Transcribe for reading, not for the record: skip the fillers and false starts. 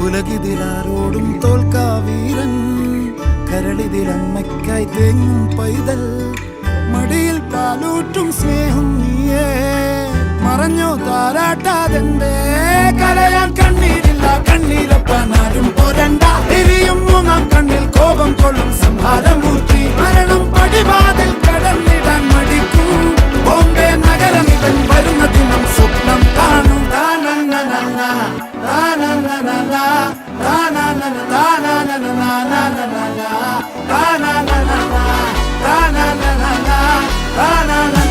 ഉലകിതിലാരോടും തോൽക്കാ വീരൻ, കരളിതിലമ്മയ്ക്കായി തേങ്ങും പൈതൽ, മടിയിൽ പാലൂറ്റും സ്നേഹം നീയേ, മറഞ്ഞോ താരാട്ടാതെന്തേ കരയാൻ കണ്ണീരില്ല, കണ്ണീരപ്പാനാരും പോരണ്ട, എരിയും മൂന്നാം കണ്ണിൽ കോപം കൊള്ളും സംഹാരമൂർത്തി, മരണം പടിവാതിൽ കടന്നിടാൻ മടിക്കും, ബോംബെ നഗരമിതൻ വരുന്ന ദിനം സ്വപ്നം കാണും. Na na na na